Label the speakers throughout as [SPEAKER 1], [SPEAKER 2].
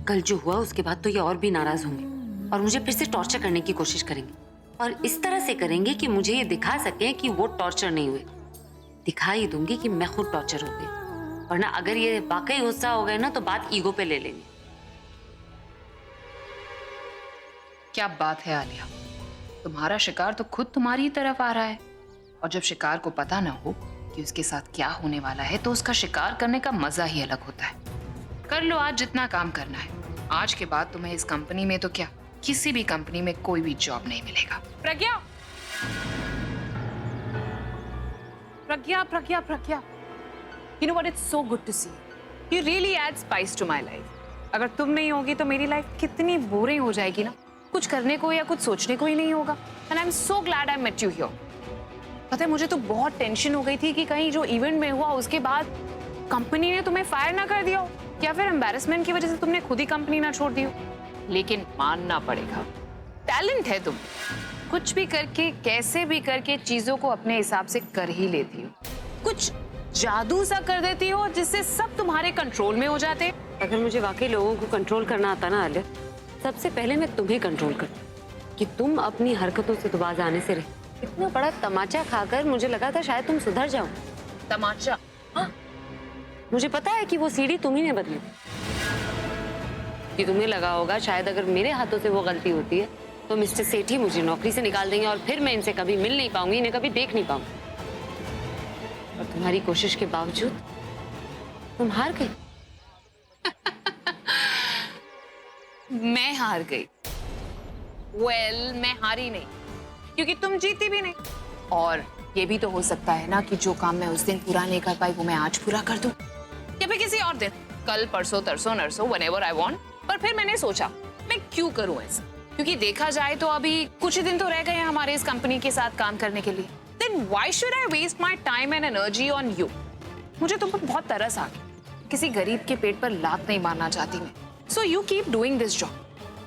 [SPEAKER 1] कल जो हुआ उसके बाद तो ये और भी नाराज होंगे और मुझे फिर से टॉर्चर करने की कोशिश करेंगे, और इस तरह से करेंगे कि मुझे ये दिखा सके कि वो टॉर्चर नहीं हुए। दिखा ही दूंगी कि मैं खुद टॉर्चर हो गई, वरना अगर ये वाकई गुस्सा हो गए ना तो बात ईगो पे ले लेंगे।
[SPEAKER 2] क्या बात है आलिया, तुम्हारा शिकार तो खुद तुम्हारी ही तरफ आ रहा है, और जब शिकार को पता ना हो कि उसके साथ क्या होने वाला है तो उसका शिकार करने का मजा ही अलग होता है। कर लो आज जितना काम करना है, आज के बाद तुम्हें इस कंपनी में तो क्या किसी भी कंपनी में कोई भी जॉब नहीं मिलेगा। Pragya Pragya Pragya Pragya, you know what, it's so good to see you really add spice to my life. अगर तुम नहीं होगी तो मेरी लाइफ कितनी बोरिंग हो जाएगी ना, कुछ करने को या कुछ सोचने को ही नहीं होगा। And I am so glad I met you here. पता है मुझे तो बहुत टेंशन हो गई थी कि कहीं जो इवेंट में हुआ उसके बाद कंपनी ने तुम्हें फायर ना कर दिया हो, या फिर एम्बैरेसमेंट की वजह से तुमने खुद ही कंपनी ना छोड़ दी हो। लेकिन मानना पड़ेगा, टैलेंट है तुम, कुछ भी करके कैसे भी करके चीजों को अपने हिसाब से कर ही लेती हो, कुछ जादू सा कर देती हो जिससे सब तुम्हारे कंट्रोल में हो जाते।
[SPEAKER 1] अगर मुझे वाकई लोगों को कंट्रोल करना आता ना आलिया, सबसे पहले मैं तुम्हें कंट्रोल कर, कि तुम अपनी हरकतों से दुबारा आने से रहे। इतना बड़ा तमाचा खाकर मुझे लगा था शायद तुम सुधर जाओ।
[SPEAKER 2] तमाचा?
[SPEAKER 1] हाँ, मुझे पता है कि वो सीढ़ी तुम ही ने बदली थी, कि तुम्हें लगा होगा शायद अगर मेरे हाथों से वो गलती होती है तो मिस्टर सेठी मुझे नौकरी से निकाल देंगे और फिर मैं इनसे कभी मिल नहीं पाऊंगी, इन्हें कभी देख नहीं पाऊंगी। और तुम्हारी कोशिश के बावजूद तुम हार गई।
[SPEAKER 2] मैं हार गई? वेल, मैं हारी नहीं क्योंकि तुम जीती भी नहीं। और ये भी तो हो सकता है ना कि जो काम मैं उस दिन पूरा नहीं कर पाई वो मैं आज पूरा कर दूं, या फिर किसी और दिन, कल परसों तरसों नरसों, व्हेनेवर आई वांट। पर फिर मैंने सोचा मैं क्यों करूं ऐसा, क्योंकि देखा जाए तो अभी कुछ ही दिन तो रह गए हैं हमारे इस कंपनी के साथ काम करने के लिए। Then why should I waste my time and energy on you. मुझे तुम पर बहुत तरस आ गया, किसी गरीब के पेट पर लात नहीं मारना चाहती मैं। So you keep doing this job,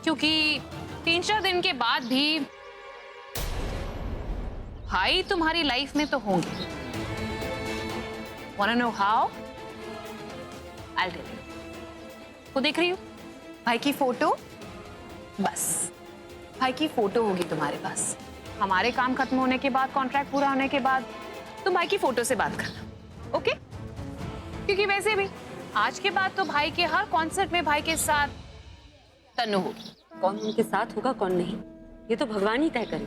[SPEAKER 2] क्योंकि 3-4 दिन के बाद भी भाई तुम्हारी लाइफ में तो होंगे। Wanna know how? I'll tell you. वो देख रही हो भाई की फोटो, बस भाई की फोटो होगी तुम्हारे पास। हमारे काम खत्म होने के बाद, कॉन्ट्रैक्ट पूरा होने के बाद तुम भाई की फोटो से बात करना, ओके? क्योंकि वैसे भी आज के बाद तो भाई के हर कॉन्सर्ट में भाई के साथ तन्नू होगी।
[SPEAKER 1] कौन उनके साथ होगा कौन नहीं, ये तो भगवान ही तय करे।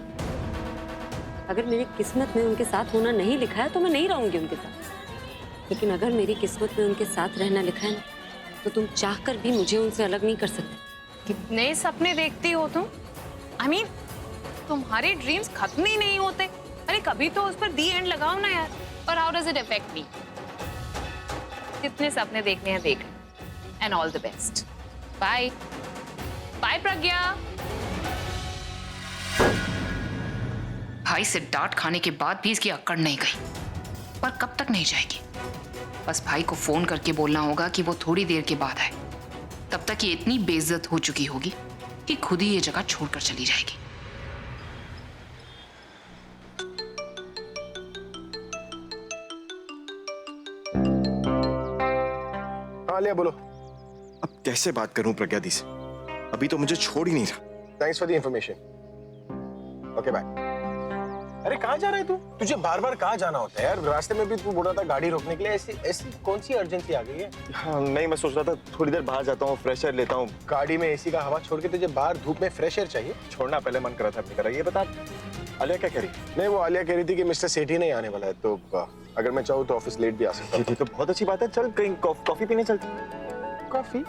[SPEAKER 1] अगर मेरी किस्मत में उनके साथ होना नहीं लिखा है तो मैं नहीं रहूंगी उनके साथ, लेकिन अगर मेरी किस्मत में उनके साथ रहना लिखा है ना तो तुम चाहकर भी मुझे उनसे अलग नहीं कर सकते।
[SPEAKER 2] कितने सपने देखती हो तुम? I mean, तुम्हारे ड्रीम्स खत्म ही नहीं होते। अरे कभी तो उस पर दी एंड लगाओ ना यार। और how does it affect me? कितने सपने देखने हैं देख, and all the best. Bye bye Pragya. भाई से डांट खाने के बाद भी इसकी अक्कड़ नहीं गई, पर कब तक नहीं जाएगी। बस भाई को फोन करके बोलना होगा कि वो थोड़ी देर के बाद आए। तब तक ये इतनी बेइज्जत हो चुकी होगी कि खुद ही ये जगह छोड़कर चली जाएगी।
[SPEAKER 3] आलिया बोलो।
[SPEAKER 4] अब कैसे बात करूं प्रज्ञा दी से, अभी तो मुझे छोड़ ही नहीं रहा।
[SPEAKER 3] Thanks for the information. Okay bye. अरे कहाँ जा रहा है तू? तुझे बार बार कहाँ जाना होता है यार? रास्ते में भी तू बोल रहा था गाड़ी रोकने के लिए, ऐसी कौन सी अर्जेंसी आ गई है?
[SPEAKER 4] हाँ नहीं, मैं सोच रहा था थोड़ी देर बाहर जाता हूँ, फ्रेश एयर लेता हूँ।
[SPEAKER 3] गाड़ी में एसी का हवा छोड़ के तुझे बाहर धूप में फ्रेश एयर चाहिए?
[SPEAKER 4] छोड़ना पहले मन करा था अपनी तरह। ये बता आलिया क्या कह रही?
[SPEAKER 3] नहीं, वो आलिया कह रही थी कि मिस्टर सेठी नहीं आने वाला है, तो अगर मैं चाहूँ तो ऑफिस लेट भी आ सकता हूँ।
[SPEAKER 4] ये तो बहुत अच्छी बात है, चल कहीं कॉफी पीने चलते।
[SPEAKER 3] कॉफी?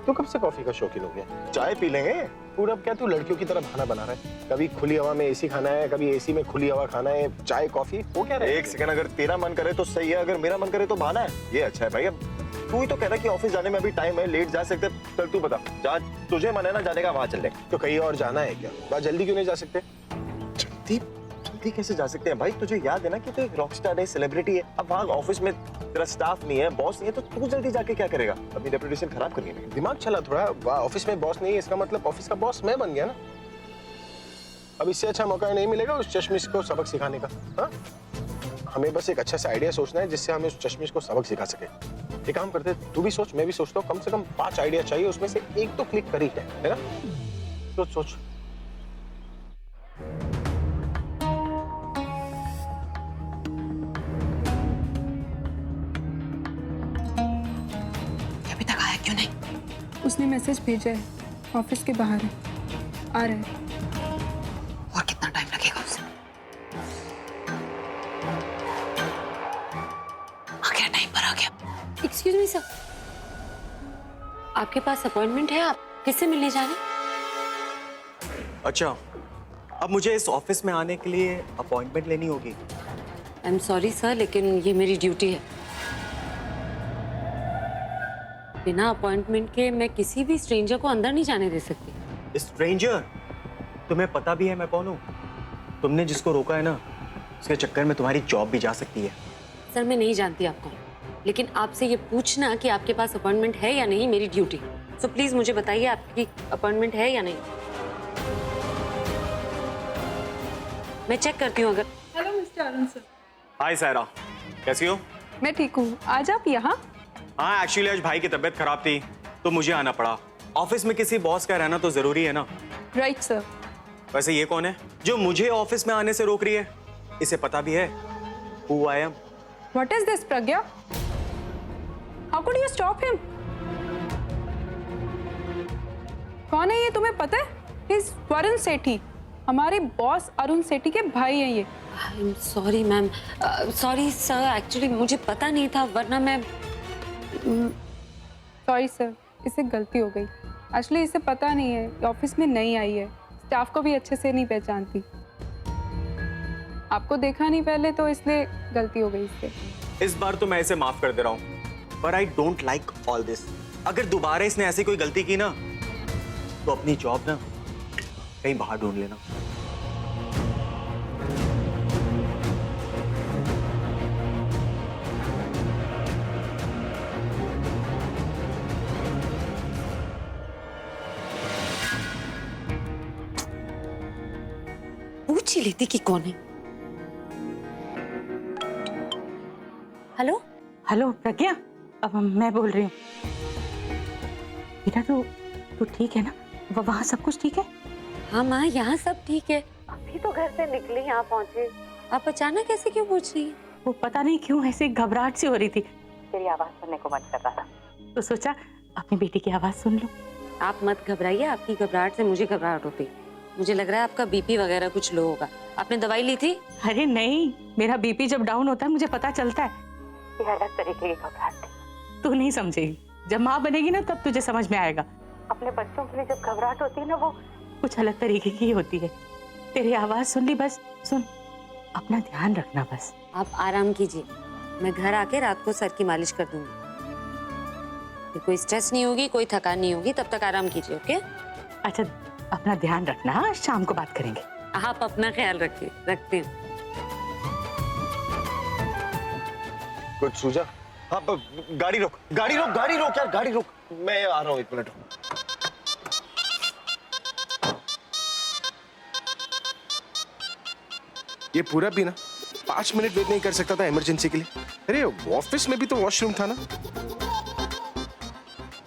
[SPEAKER 3] तू कब से कॉफी का शौकीन हो गया?
[SPEAKER 4] चाय पी लेंगे।
[SPEAKER 3] पूरा क्या तू लड़कियों की तरह बहाना बना रहा है? कभी खुली हवा में एसी खाना है, कभी एसी में खुली हवा खाना है, चाय कॉफी वो क्या रहा है?
[SPEAKER 4] एक सेकंड, अगर तेरा मन करे तो सही है, अगर मेरा मन करे तो बहाना है। ये अच्छा है भाई। अब तू ही तो कह रहा कि ऑफिस जाने में अभी टाइम है, लेट जा सकते। चल तू बता, जहाँ तुझे मन है ना जाने का वहां चल ले।
[SPEAKER 3] तो कहीं और जाना है क्या? बात जल्दी क्यों नहीं जा सकते?
[SPEAKER 4] जल्दी जल्दी कैसे जा सकते हैं भाई? तुझे याद है ना कि तू एक रॉकस्टार है, सेलिब्रिटी है। अब वहाँ ऑफिस में तेरा स्टाफ नहीं है, बॉस नहीं है, तो तू जल्दी जाके क्या करेगा? अपनी रेपुटेशन खराब करनी है।
[SPEAKER 3] दिमाग चला थोड़ा। ऑफिस में बॉस नहीं है इसका मतलब ऑफिस का बॉस मैं बन गया ना। अब इससे अच्छा मौका नहीं मिलेगा उस चश्मिश को सबक सिखाने का। हाँ, हमें बस एक अच्छा सा आइडिया सोचना है जिससे हमें उस चश्मिश को सबक सिखा सके। एक काम करते, तू भी सोच, मैं भी सोचता हूँ, कम से कम 5 आइडिया चाहिए, उसमें से एक तो क्लिक कर ही है ना? सोच सोच।
[SPEAKER 2] अभी तक आया क्यों नहीं?
[SPEAKER 5] उसने मैसेज भेजा है, ऑफिस के बाहर है, आ रहा है।
[SPEAKER 2] और कितना टाइम लगेगा उसे? आ गया, टाइम पर आ गया।
[SPEAKER 1] एक्सक्यूज मी सर, आपके पास अपॉइंटमेंट है? आप किससे मिलने जा रहे हैं?
[SPEAKER 4] अच्छा, अब मुझे इस ऑफिस में आने के लिए अपॉइंटमेंट लेनी होगी।
[SPEAKER 1] आई एम सॉरी सर, लेकिन ये मेरी ड्यूटी है। बिना अपॉइंटमेंट के मैं किसी भी स्ट्रेंजर को अंदर नहीं जाने दे सकती।
[SPEAKER 4] स्ट्रेंजर? तुम्हें पता भी है मैं कौन हूँ? तुमने जिसको रोका है ना, उसके चक्कर में तुम्हारी जॉब भी जा सकती है।
[SPEAKER 1] सर मैं नहीं जानती आपको, लेकिन आपसे ये पूछना कि आपके पास अपॉइंटमेंट है या नहीं मेरी ड्यूटी। सो प्लीज मुझे बताइए आपकी अपॉइंटमेंट है या नहीं। मैं चेक करती हूँ अगर।
[SPEAKER 5] Hello mister Arun sir.
[SPEAKER 4] Hi Saira, कैसी हो?
[SPEAKER 5] मैं ठीक हूँ, आज आप यहाँ?
[SPEAKER 4] हाँ, एक्चुअली आज भाई की तबीयत खराब थी तो मुझे आना पड़ा। ऑफिस में किसी बॉस का रहना तो जरूरी है ना।
[SPEAKER 5] Right sir.
[SPEAKER 4] वैसे ये कौन है जो मुझे ऑफिस में आने से रोक रही है? इसे पता भी है who I am?
[SPEAKER 5] What is this Pragya? How could you stop him? कौन है ये, तुम्हें पता है? इज वरुण सेठी, हमारे बॉस अरुण सेठी के भाई हैं ये।
[SPEAKER 1] I am sorry ma'am, sorry sir, actually मुझे पता नहीं था, वरना मैं।
[SPEAKER 5] सॉरी सर, इससे गलती हो गई। एक्चुअली इसे पता नहीं है, ऑफिस में नई आई है, स्टाफ को भी अच्छे से नहीं पहचानती। आपको देखा नहीं पहले तो इसलिए गलती हो गई इससे।
[SPEAKER 4] इस बार तो मैं इसे माफ कर दे रहा हूँ, पर I don't like all this. अगर दोबारा इसने ऐसी कोई गलती की ना, तो अपनी जॉब ना कहीं बाहर ढूंढ लेना।
[SPEAKER 1] पूछ ही लेती कि कौन है। हेलो
[SPEAKER 6] हेलो प्रज्ञा, अब मैं बोल रही हूँ। बेटा तू ठीक है ना? वहाँ सब कुछ ठीक है?
[SPEAKER 1] हाँ माँ, यहाँ सब ठीक है।
[SPEAKER 6] अभी तो घर से निकली, यहाँ पहुँचे।
[SPEAKER 1] आप अचानक ऐसे क्यों पूछ रही हैं?
[SPEAKER 6] वो पता नहीं क्यों ऐसे घबराहट सी हो रही थी, तेरी आवाज सुनने को मन कर रहा था, तो सोचा अपनी बेटी की आवाज सुन लो।
[SPEAKER 1] आप मत घबराइए, आपकी घबराहट से मुझे घबराहट होती। मुझे लग रहा है आपका बीपी वगैरह कुछ लो होगा। आपने दवाई ली थी?
[SPEAKER 6] अरे नहीं, मेरा बीपी जब डाउन होता है मुझे पता चलता है। ये अलग तरीके की घबराहट थी, तू नहीं समझेगी। जब माँ बनेगी ना तब तुझे समझ में आएगा। अपने बच्चों के लिए जब घबराहट होती है ना, वो कुछ अलग तरीके की होती है। तेरी आवाज सुन ली, बस सुन, अपना ध्यान रखना बस।
[SPEAKER 1] आप आराम कीजिए, मैं घर आके रात को सर की मालिश कर दूंगी। फिर कोई स्ट्रेस नहीं होगी, कोई थकान नहीं होगी, तब तक आराम कीजिए। ओके?
[SPEAKER 6] अच्छा, अपना ध्यान रखना। हाँ, शाम को बात करेंगे।
[SPEAKER 1] आप अपना ख्याल रखिए। रखते हैं।
[SPEAKER 3] कुछ सूझा?
[SPEAKER 4] हाँ, गाड़ी रोक, गाड़ी रोक, गाड़ी रोक यार, गाड़ी रोक।
[SPEAKER 3] मैं आ रहा हूँ, 1 मिनट। ये पूरा भी ना 5 मिनट वेट नहीं कर सकता था इमरजेंसी के लिए? अरे ऑफिस में भी तो वॉशरूम था ना,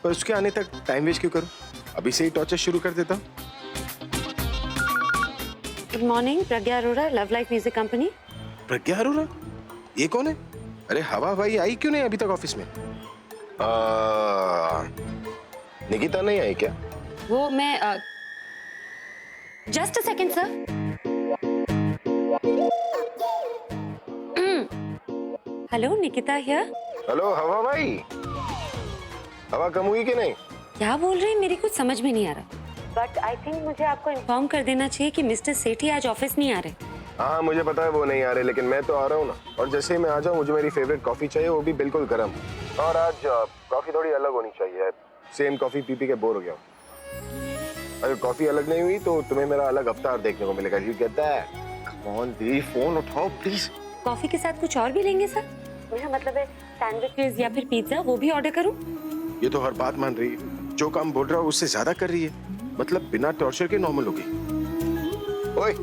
[SPEAKER 3] पर उसके आने तक टाइम वेस्ट क्यों करूं? अभी से ही टॉर्चर शुरू कर देता हूं।
[SPEAKER 1] Good morning, Pragya Arora, love life music company.
[SPEAKER 3] Pragya Arora? ये कौन है? अरे हवा भाई आई क्यों नहीं अभी तक ऑफिस में? निकिता नहीं आई क्या?
[SPEAKER 1] वो मैं just a second sir. Hello, Nikita here.
[SPEAKER 3] Hello हवा भाई, हवा कम हुई कि नहीं?
[SPEAKER 1] क्या बोल रहे हैं, मेरी कुछ समझ में नहीं आ रहा। बट आई थिंक मुझे आपको इन्फॉर्म कर देना चाहिए कि मिस्टर सेठी आज ऑफिस नहीं आ रहे।
[SPEAKER 3] हाँ मुझे पता है वो नहीं आ रहे, लेकिन मैं तो आ रहा हूँ ना। और जैसे ही मैं आ जाऊँ, मुझे मेरी फेवरेट कॉफी चाहिए, वो भी बिल्कुल गर्म। और आज कॉफी थोड़ी अलग होनी चाहिए। सेम कॉफी पी पी के बोर हो गया हूँ। अगर कॉफी अलग नहीं हुई तो तुम्हें मेरा अलग अवतार देखने को मिलेगा। You get that? Come on the, phone उठाओ प्लीज।
[SPEAKER 1] कॉफी के साथ कुछ और भी लेंगे सर? मेरा मतलब है सैंडविचेस या फिर पिज्जा, वो भी ऑर्डर करूं?
[SPEAKER 3] ये तो हर बात मान रही है, जो काम बोल रहा हूँ उससे ज्यादा कर रही है। मतलब बिना टॉर्चर के नॉर्मल हो गई। ओए,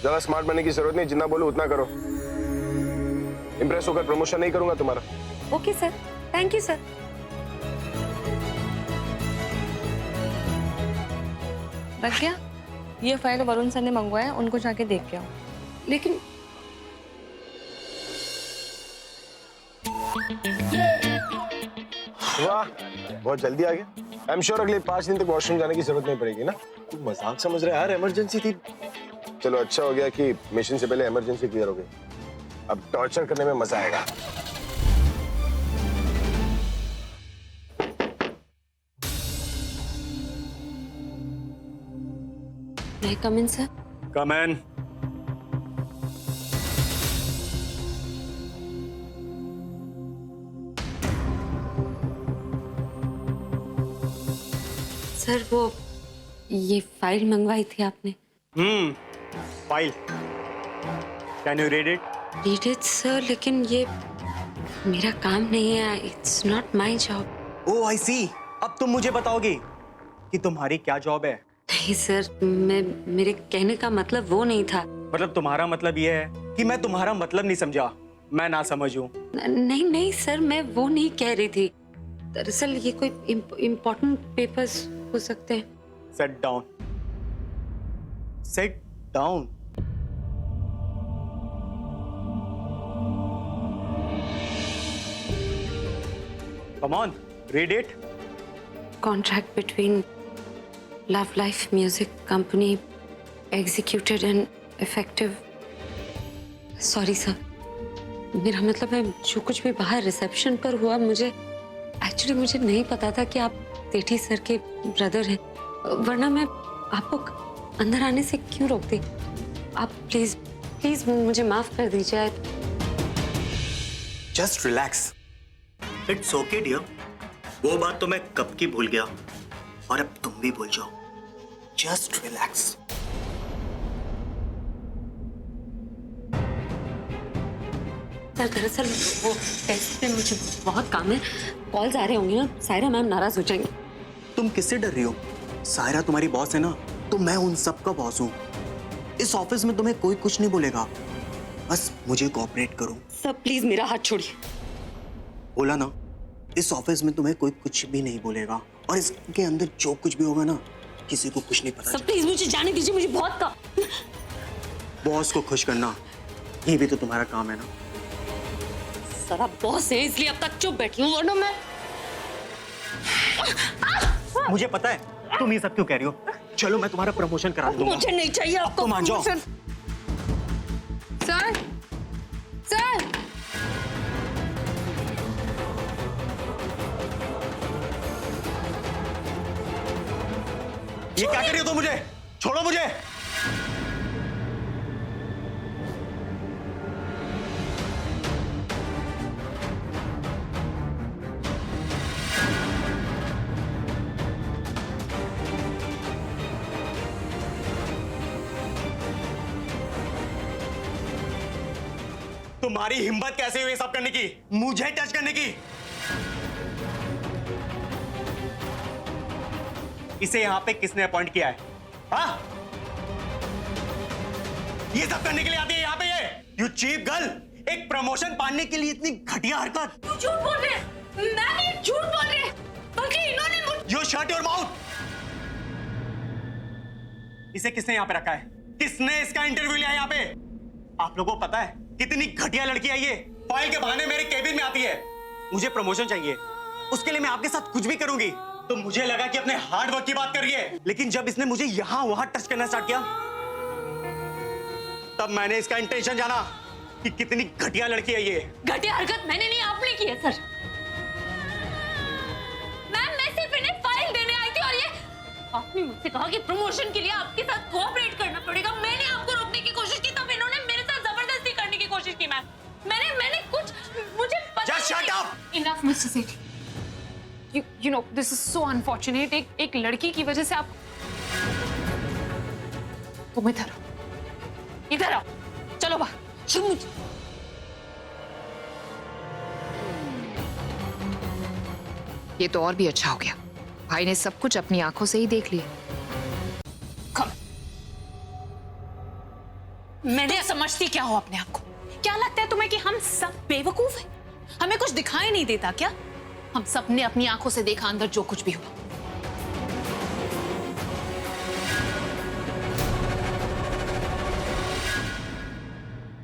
[SPEAKER 3] ज्यादा स्मार्ट बनने की जरूरत नहीं, जितना बोलूं उतना करो। इंप्रेस होकर प्रमोशन नहीं करूंगा तुम्हारा।
[SPEAKER 1] Okay sir, thank you sir.
[SPEAKER 7] Pragya, ये फाइल वरुण सर ने मंगवाया, उनको जाके देख के आओ।
[SPEAKER 1] लेकिन
[SPEAKER 3] वाह, बहुत जल्दी आ गया। आई एम श्योर अगले 5 दिन तक वॉशरूम जाने की जरूरत नहीं पड़ेगी ना।
[SPEAKER 4] तू मजाक समझ रहा है यार, इमरजेंसी थी।
[SPEAKER 3] चलो अच्छा हो गया कि मिशन से पहले इमरजेंसी क्लियर हो गई। अब टॉर्चर करने में मजा आएगा।
[SPEAKER 1] मैं कम इन सर?
[SPEAKER 8] कम इन।
[SPEAKER 1] सर वो ये फाइल मंगवाई थी आपने।
[SPEAKER 8] File. Can you read it?
[SPEAKER 1] Read it sir, लेकिन ये मेरा काम नहीं है। It's not my job.
[SPEAKER 8] Oh I see. अब तुम मुझे बताओगी कि तुम्हारी क्या जॉब है?
[SPEAKER 1] नहीं सर, मेरे कहने का मतलब वो नहीं था।
[SPEAKER 8] मतलब तुम्हारा मतलब ये है कि मैं तुम्हारा मतलब नहीं समझा, मैं ना समझूं।
[SPEAKER 1] नहीं नहीं सर, मैं वो नहीं कह रही थी। दरअसल ये कोई इम्पोर्टेंट पेपर्स हो सकते हैं।
[SPEAKER 8] Set down. Set down. Come on, read it.
[SPEAKER 1] Contract between Love Life Music Company executed and effective. Sorry sir, मेरा मतलब है जो कुछ भी बाहर रिसेप्शन पर हुआ, मुझे नहीं पता था कि आप सेठी सर के ब्रदर हैं, वरना मैं आपको अंदर आने से क्यों रोकती। आप प्लीज मुझे माफ कर दीजिए।
[SPEAKER 9] Just relax, it's okay dear. वो बात तो मैं कब की भूल गया और अब तुम भी भूल जाओ। Just relax.
[SPEAKER 1] सर दरअसल वो टेस्ट पे मुझे बहुत काम है, कॉल्स आ रहे होंगे ना, सायरा मैम नाराज हो जाएंगे।
[SPEAKER 9] तुम किससे डर रही हो? सायरा तुम्हारी बॉस है ना, तो मैं उन सब का बॉस हूँ। इस ऑफिस में तुम्हें कोई कुछ नहीं बोलेगा, बस मुझे कोऑपरेट करो।
[SPEAKER 1] सर प्लीज मेरा हाथ छोड़िए।
[SPEAKER 9] बोला ना, इस ऑफिस में तुम्हें कोई कुछ भी नहीं बोलेगा, और इसके अंदर जो कुछ भी होगा ना, किसी को कुछ नहीं पता।
[SPEAKER 1] सर प्लीज मुझे जाने दीजिए, मुझे बहुत काम।
[SPEAKER 9] बॉस को खुश करना, ये भी तो तुम्हारा काम है ना।
[SPEAKER 1] सर आप बॉस हैं इसलिए अब तक चुप बैठी हूँ, वरना मैं।
[SPEAKER 9] मुझे पता है तुम ये सब क्यों कह रही हो। चलो मैं तुम्हारा प्रमोशन करा दूंगा।
[SPEAKER 1] मुझे नहीं चाहिए आपको।
[SPEAKER 9] तुम आ जाओ।
[SPEAKER 5] सर सर
[SPEAKER 8] ये क्या कर रही हो तुम? मुझे छोड़ो, मुझे। तुम्हारी हिम्मत कैसे हुई सब करने की, मुझे टच करने की? इसे यहां पे किसने अपॉइंट किया है? हाँ? ये सब करने के लिए आती है यहाँ पे ये? यू चीप गर्ल, एक प्रमोशन पाने के लिए इतनी घटिया हरकत।
[SPEAKER 1] तू झूठ बोल रहे हैं। मैं नहीं झूठ बोल रही, बल्कि इन्होंने मुझे।
[SPEAKER 8] You shut your mouth. इसे किसने यहाँ पे रखा है? किसने इसका इंटरव्यू लिया यहाँ पे? आप लोगों को पता है कितनी घटिया लड़की है ये? फाइल के बहाने मेरे केबिन में आती है। मुझे प्रमोशन चाहिए, उसके लिए मैं आपके साथ कुछ भी करूंगी। तो मुझे लगा कि अपने हार्ड वर्क की बात कर रही है, लेकिन जब इसने मुझे यहां वहां टच करना स्टार्ट किया, तब मैंने इसका इंटेंशन जाना कि कितनी घटिया लड़की है ये।
[SPEAKER 1] घटिया हरकत मैंने नहीं, आपने की है सर। मैं सिर्फ इन्हें फाइल देने आई थी, और ये आपने मुझसे कहा कि प्रमोशन के लिए आपके साथ कोऑपरेट करना पड़ेगा। मैंने आपको रोकने की कोशिश की, तब इन्होंने मेरे साथ जबरदस्ती करने की कोशिश की। मैम मैंने कुछ, मुझे पता।
[SPEAKER 8] Just shut up!
[SPEAKER 2] Enough, Mr. Sethi. You know, this is so unfortunate. एक लड़की की वजह से आप। तुम इधर आओ, चलो बाहर। ये तो और भी अच्छा हो गया, भाई ने सब कुछ अपनी आंखों से ही देख लिया। Come.
[SPEAKER 1] मैंने
[SPEAKER 2] समझती क्या हो अपने आप को? क्या लगता है तुम्हें कि हम सब बेवकूफ हैं? हमें कुछ दिखाई नहीं देता क्या? हम सबने अपनी आंखों से देखा अंदर जो कुछ भी हुआ।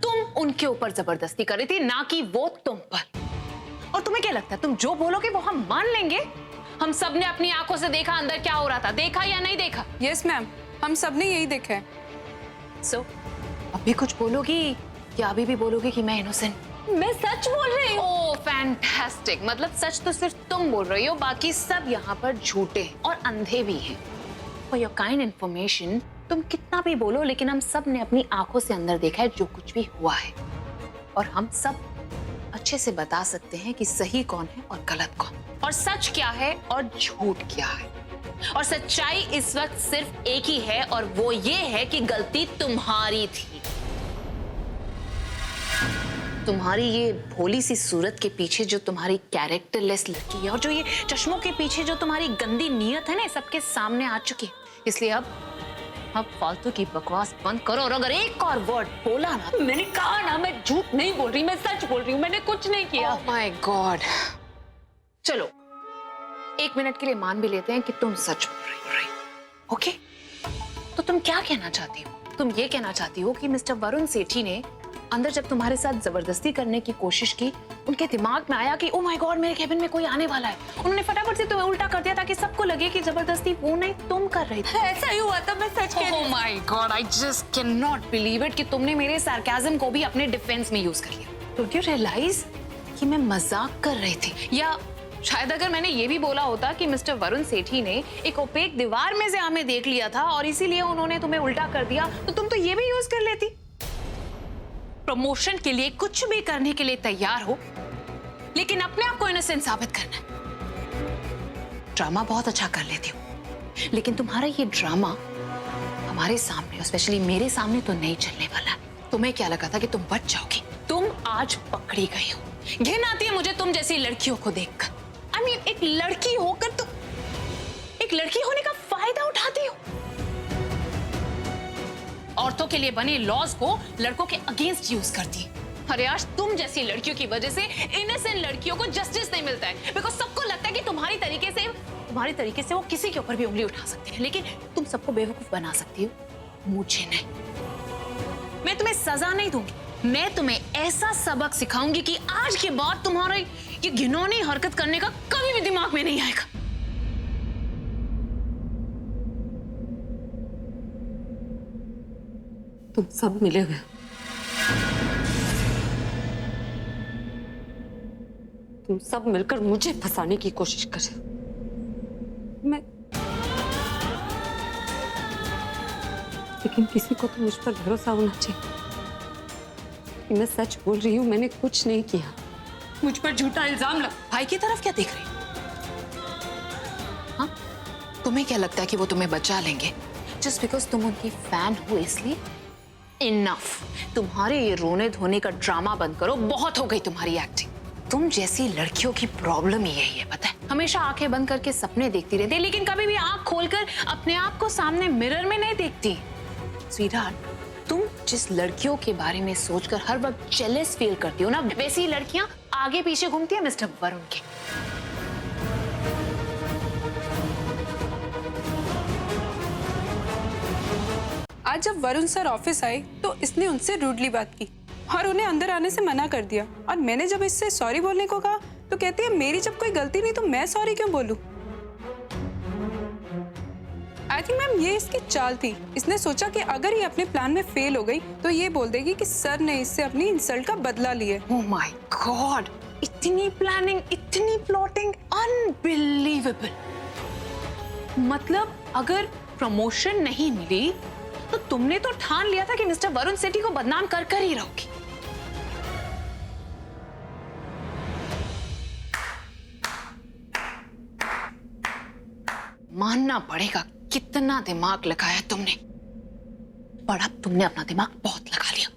[SPEAKER 2] तुम उनके ऊपर जबरदस्ती कर रही थी, ना कि वो तुम पर। और तुम्हें क्या लगता है तुम जो बोलोगे वो हम मान लेंगे? हम सबने अपनी आंखों से देखा अंदर क्या हो रहा था, देखा या नहीं देखा?
[SPEAKER 5] यस मैम, हम सब ने यही देखा है।
[SPEAKER 2] सो अभी कुछ बोलोगी या अभी भी बोलोगी कि मैं इनोसेंट?
[SPEAKER 1] मैं सच बोल रही हूँ।
[SPEAKER 2] ओह फैंटास्टिक, मतलब सच तो सिर्फ तुम बोल रही हो, बाकी सब यहाँ पर झूठे हैं और अंधे भी हैं। फॉर योर काइंड इन्फॉर्मेशन, तुम कितना भी बोलो लेकिन हम सब ने अपनी आंखों से अंदर देखा है जो कुछ भी हुआ है, और हम सब अच्छे से बता सकते हैं कि सही कौन है और गलत कौन, और सच क्या है और झूठ क्या है। और सच्चाई इस वक्त सिर्फ एक ही है, और वो ये है कि गलती तुम्हारी थी। तुम्हारी ये भोली सी सूरत के पीछे जो तुम्हारी कैरेक्टरलेस लड़की है, और जो ये चश्मों के पीछे जो तुम्हारी गंदी नीयत है ना, सबके सामने आ चुकी है। इसलिए अब फालतू की बकवास बंद करो, और अगर एक और वर्ड बोला ना,
[SPEAKER 1] मैंने कहा ना मैं झूठ नहीं बोल रही, मैं सच बोल रही हूँ, मैंने कुछ नहीं किया।
[SPEAKER 2] Oh my God. चलो 1 मिनट के लिए मान भी लेते हैं कि तुम सच बोल रही हो, राइट? ओके, तो तुम क्या कहना चाहती हो? तुम ये कहना चाहती हो कि मिस्टर वरुण सेठी ने अंदर जब तुम्हारे साथ जबरदस्ती करने की कोशिश की, उनके दिमाग में आया कि ओह माय गॉड मेरे केबिन में कोई आने वाला है, उन्होंने फटाफट से तुम्हें उल्टा कर दिया ताकि सबको लगे कि जबरदस्ती वो नहीं तुम कर रही थी।
[SPEAKER 1] ऐसा ही हुआ था, मैं सच कह रही हूँ।
[SPEAKER 2] Oh my God, I just can not believe it कि तुमने मेरे सार्केज्म को भी अपने डिफेंस में यूज कर लिया। डोंट यू रियलाइज कि मैं मजाक कर रही थी? या शायद अगर मैंने ये भी बोला होता कि मिस्टर वरुण सेठी ने एक ओपेक दीवार में से हमें देख लिया था और इसीलिए उन्होंने तुम्हें उल्टा कर दिया, तो तुम तो ये भी यूज कर लेती। प्रमोशन के लिए कुछ भी करने के लिए तैयार हो, लेकिन अपने आप को इनोसेंट साबित करना है। ड्रामा बहुत अच्छा कर लेती हो, लेकिन तुम्हारा ये ड्रामा हमारे सामने, स्पेशली मेरे सामने तो नहीं चलने वाला। तुम्हें क्या लगा था कि तुम बच जाओगी? तुम आज पकड़ी गई हो। घिन आती है मुझे तुम जैसी लड़कियों को देखकर। आई मीन, एक लड़की होकर तुम एक लड़की होने का फायदा उठाती हो। औरतों के लिए बने लॉज को लड़कों के अगेंस्ट यूज करती है। अरे आज तुम जैसी लड़कियों की वजह से इनोसेंट लड़कियों को जस्टिस नहीं मिलता है, बिकॉज सबको लगता है कि तुम्हारी तरीके से वो किसी के ऊपर भी उंगली उठा सकते हैं, लेकिन तुम सबको बेवकूफ बना सकती हो, मुझे नहीं। मैं तुम्हें सजा नहीं दूंगी, मैं तुम्हें ऐसा सबक सिखाऊंगी कि आज के बाद तुम्हारा ये घिनौनी हरकत करने का कभी भी दिमाग में नहीं आएगा।
[SPEAKER 1] तुम सब मिले हुए, तुम सब मिलकर मुझे फंसाने की कोशिश कर रहे हो। लेकिन किसी को तो मुझ पर भरोसा होना चाहिए कि मैं सच बोल रही हूँ, मैंने कुछ नहीं किया। मुझ पर झूठा इल्जाम लगा।
[SPEAKER 2] भाई की तरफ क्या देख रही? हाँ, तुम्हें क्या लगता है कि वो तुम्हें बचा लेंगे जस्ट बिकॉज तुम उनकी फैन हो? इसलिए इनफ, तुम्हारे ये रोने धोने का ड्रामा बंद करो, बहुत हो गई तुम्हारी एक्टिंग। तुम जैसी लड़कियों की प्रॉब्लम यही है, पता है? हमेशा आंखें बंद करके सपने देखती रहती है, लेकिन कभी भी आंख खोलकर अपने आप को सामने मिरर में नहीं देखती। स्वीटहार्ट, तुम जिस लड़कियों के बारे में सोचकर हर वक्त जेलस फील करती हो ना, वैसी लड़कियां आगे पीछे घूमती है मिस्टर वरुण के।
[SPEAKER 5] आज जब वरुण सर ऑफिस आए तो इसने उनसे रूडली बात की और उन्हें अंदर आने से मना कर दिया, और मैंने जब इससे सॉरी बोलने को कहा तो कहती है मेरी जब कोई गलती नहीं तो मैं सॉरी क्यों बोलूं? आई थिंक मैम ये इसकी चाल थी। इसने सोचा कि अगर ये अपने प्लान में फेल हो गई तो ये बोल देगी कि सर ने इससे अपनी इंसल्ट का बदला लिया।
[SPEAKER 2] ओह माय गॉड, इतनी प्लानिंग, इतनी प्लॉटिंग, अनबिलीवेबल। मतलब अगर प्रमोशन नहीं मिली तो तुमने तो ठान लिया था कि मिस्टर वरुण सेठी को बदनाम कर कर ही रहोगी। मानना पड़ेगा कितना दिमाग लगाया तुमने, पर अब तुमने अपना दिमाग बहुत लगा लिया।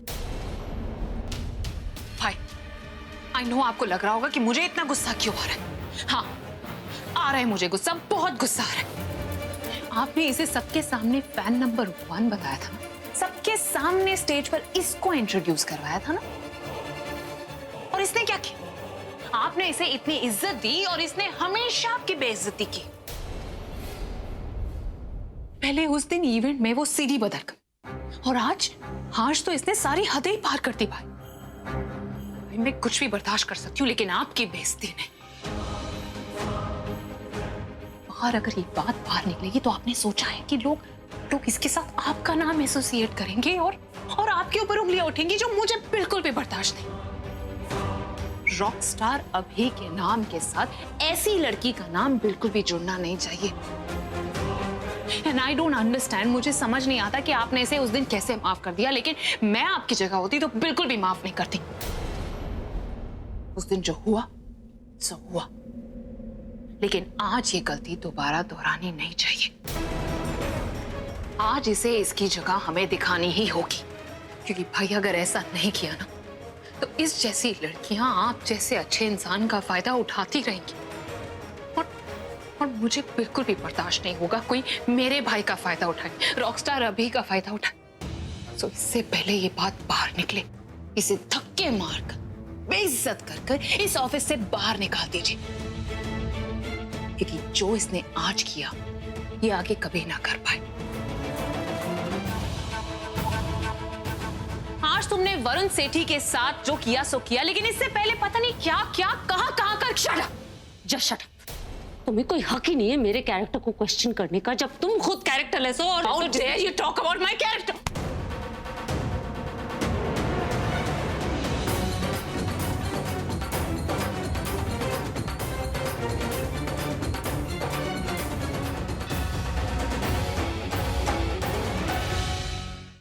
[SPEAKER 2] भाई, आई नो आपको लग रहा होगा कि मुझे इतना गुस्सा क्यों आ रहा है। हाँ, आ रहा है मुझे गुस्सा, बहुत गुस्सा आ रहा है। आपने इसे सबके सामने फैन नंबर 1 बताया था ना, सबके सामने स्टेज पर इसको इंट्रोड्यूस करवाया था ना, और इसने क्या किया? आपने इसे इतनी इज्जत दी और इसने हमेशा आपकी बेइज्जती की। पहले उस दिन इवेंट में वो सीढ़ी बदल गई और आज तो इसने सारी हदें ही पार कर दी भाई। मैं कुछ भी बर्दाश्त कर सकती हूँ लेकिन आपकी बेइज्जती नहीं। बाहर अगर ये बात बाहर निकलेगी तो आपने सोचा है कि लोग इसके साथ आपका नाम एसोसिएट करेंगे और आपके ऊपर उंगलियां उठेंगी, जो मुझे बिल्कुल भी बर्दाश्त नहीं। रॉकस्टार अभी के नाम के साथ ऐसी लड़की का नाम बिल्कुल भी जुड़ना नहीं चाहिए। एंड आई डोंट अंडरस्टैंड, मुझे समझ नहीं आता कि आपने इसे उस दिन कैसे माफ कर दिया, लेकिन मैं आपकी जगह होती तो बिल्कुल भी माफ नहीं करती। उस दिन जो हुआ सो हुआ, लेकिन आज ये गलती दोबारा दोहरानी नहीं चाहिए। आज इसे इसकी जगह हमें दिखानी ही होगी, क्योंकि भाई अगर ऐसा नहीं किया ना तो इस जैसी लड़कियां आप जैसे अच्छे इंसान का फायदा उठाती रहेंगी और मुझे बिल्कुल भी बर्दाश्त नहीं होगा कोई मेरे भाई का फायदा उठाए, रॉकस्टार अभी का फायदा उठाए। सो इससे पहले ये बात बाहर निकले, इसे धक्के मारकर बेइज्जत कर इस ऑफिस से बाहर निकाल दीजिए, क्योंकि जो इसने आज किया ये आगे कभी ना कर पाए। आज तुमने वरुण सेठी के साथ जो किया सो किया, लेकिन इससे पहले पता नहीं क्या क्या कहां कर।
[SPEAKER 1] Shut up, just shut up. तुम्हें कोई हक ही नहीं है मेरे कैरेक्टर को क्वेश्चन करने का, जब तुम खुद कैरेक्टरलेस हो। और
[SPEAKER 2] How dare you talk about my character?